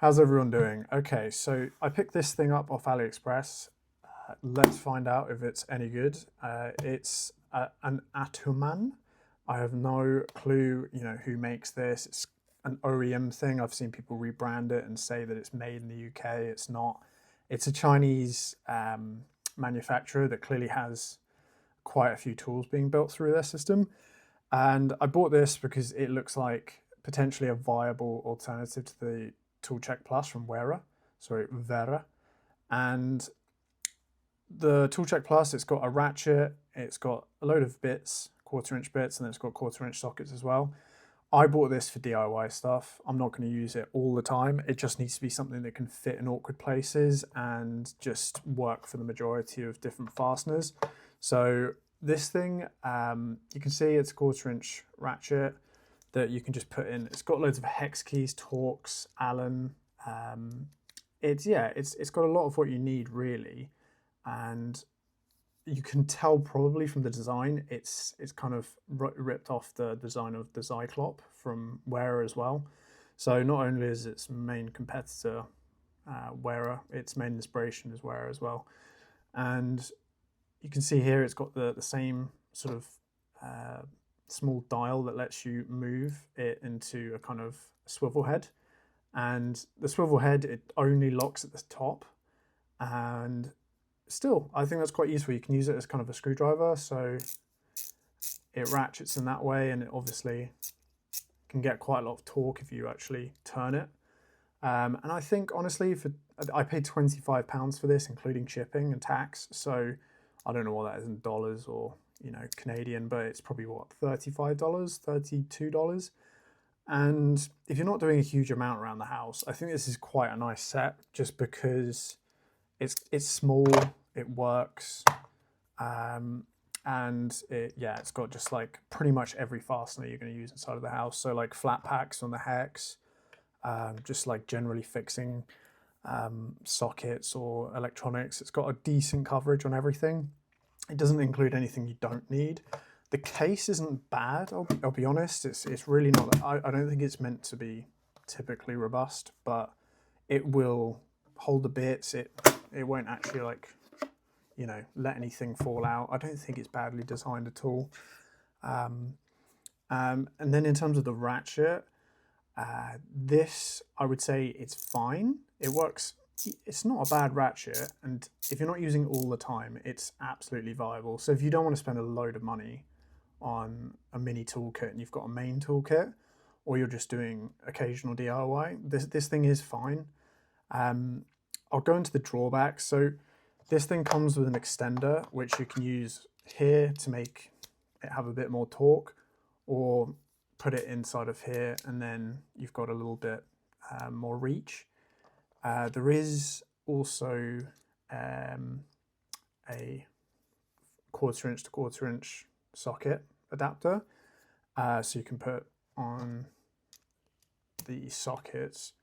How's everyone doing? Okay, so I picked this thing up off Aliexpress. Let's find out if it's any good. It's an Atuman. I have no clue, who makes this. It's an OEM thing. I've seen people rebrand it and say that it's made in the UK. It's not. It's a Chinese manufacturer that clearly has quite a few tools being built through their system. And I bought this because it looks like potentially a viable alternative to the Toolcheck Plus from Wera. And the Toolcheck Plus, it's got a ratchet, it's got a load of bits, quarter-inch bits, and then it's got quarter-inch sockets as well. I bought this for DIY stuff. I'm not going to use it all the time. It just needs to be something that can fit in awkward places and just work for the majority of different fasteners. So this thing, you can see it's a quarter-inch ratchet that you can just put in. It's got loads of hex keys, Torx, Allen. It's got a lot of what you need really, and you can tell probably from the design it's kind of ripped off the design of the Zyklop from Wera as well. So not only is its main competitor Wera, its main inspiration is Wera as well, and you can see here it's got the same sort of small dial that lets you move it into a kind of swivel head, and the swivel head, it only locks at the top, and still I think that's quite useful. You can use it as kind of a screwdriver, so it ratchets in that way, and it obviously can get quite a lot of torque if you actually turn it. And I think honestly, I paid £25 for this, including shipping and tax, so I don't know what that is in dollars or Canadian, but it's probably what, $35, $32. And if you're not doing a huge amount around the house, I think this is quite a nice set, just because it's small, it works, and it's got just like pretty much every fastener you're going to use inside of the house. So like flat packs on the hex, just like generally fixing sockets or electronics. It's got a decent coverage on everything. It doesn't include anything you don't need. The case isn't bad, I'll be honest. It's really not. I don't think it's meant to be typically robust, but it will hold the bits. It won't actually let anything fall out. I don't think it's badly designed at all. And then in terms of the ratchet, this, I would say it's fine. It works. It's not a bad ratchet, and if you're not using it all the time, it's absolutely viable. So if you don't want to spend a load of money on a mini toolkit and you've got a main toolkit, or you're just doing occasional DIY, this thing is fine. I'll go into the drawbacks. So this thing comes with an extender, which you can use here to make it have a bit more torque, or put it inside of here, and then you've got a little bit more reach. There is also a quarter-inch to quarter-inch socket adapter, so you can put on the sockets,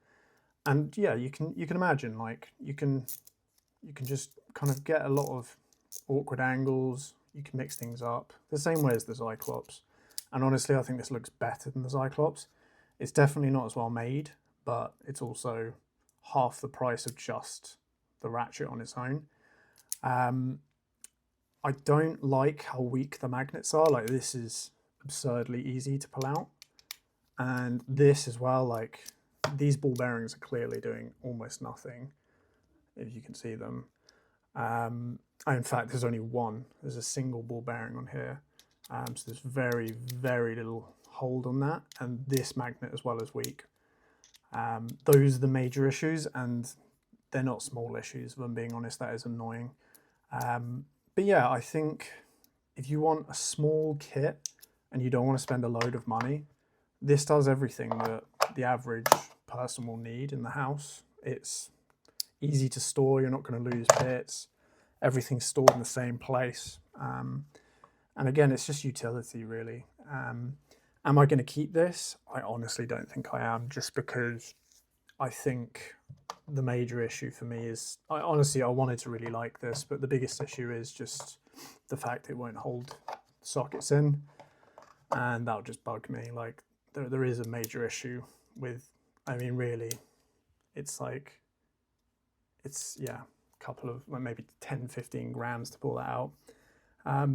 and yeah, you can imagine, like, you can just kind of get a lot of awkward angles. You can mix things up the same way as the Zyclops, and honestly I think this looks better than the Zyclops. It's definitely not as well made, but it's also half the price of just the ratchet on its own. I don't like how weak the magnets are. Like, this is absurdly easy to pull out, and this as well, like, these ball bearings are clearly doing almost nothing, if you can see them. In fact, there's only one. There's a single ball bearing on here, so there's very, very little hold on that, and this magnet as well is weak. Those are the major issues, and they're not small issues, if I'm being honest. That is annoying. But yeah, I think if you want a small kit and you don't want to spend a load of money, this does everything that the average person will need in the house. It's easy to store, you're not going to lose bits, everything's stored in the same place. And again, it's just utility really. Am I going to keep this? I honestly don't think I am, just because I think the major issue for me is, I wanted to really like this, but the biggest issue is just the fact it won't hold sockets in, and that'll just bug me. Like, there is a major issue with, I mean, really, it's like, it's, yeah, a couple of, like maybe 10, 15 grams to pull that out.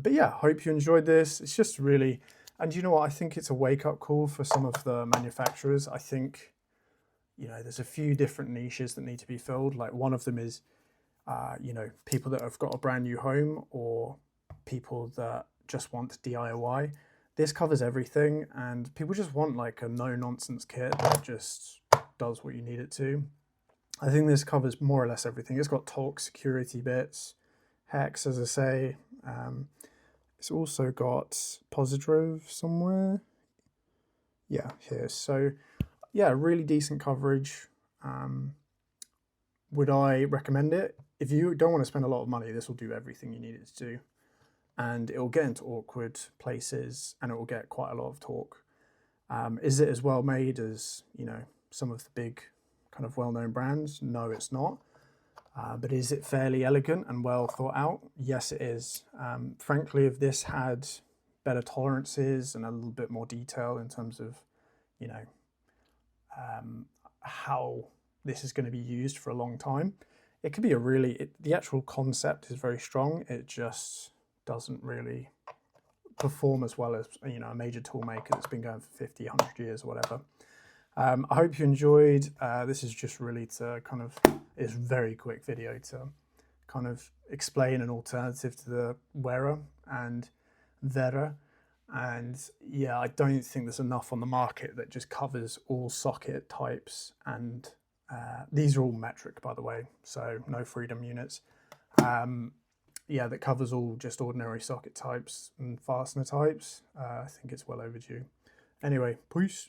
But yeah, hope you enjoyed this. It's just really, and you know what, I think it's a wake-up call for some of the manufacturers. I think, you know, there's a few different niches that need to be filled. Like one of them is, you know, people that have got a brand new home, or people that just want DIY. This covers everything, and people just want like a no-nonsense kit that just does what you need it to. I think this covers more or less everything. It's got torque security bits, hex, as I say. It's also got positive somewhere. Yeah, here. So yeah, really decent coverage. Would I recommend it? If you don't want to spend a lot of money, this will do everything you need it to do. And it will get into awkward places, and it will get quite a lot of torque. Is it as well made as, you know, some of the big kind of well-known brands? No, it's not. But is it fairly elegant and well thought out? Yes, it is. Frankly, if this had better tolerances and a little bit more detail in terms of, you know, how this is going to be used for a long time, it could be a really, the actual concept is very strong. It just doesn't really perform as well as, you know, a major tool maker that's been going for 50, 100 years or whatever. I hope you enjoyed. This is just really to kind of, it's a very quick video to kind of explain an alternative to the Wera and Wera. And yeah, I don't think there's enough on the market that just covers all socket types. And these are all metric, by the way, so no freedom units. Yeah, that covers all just ordinary socket types and fastener types. I think it's well overdue. Anyway, peace.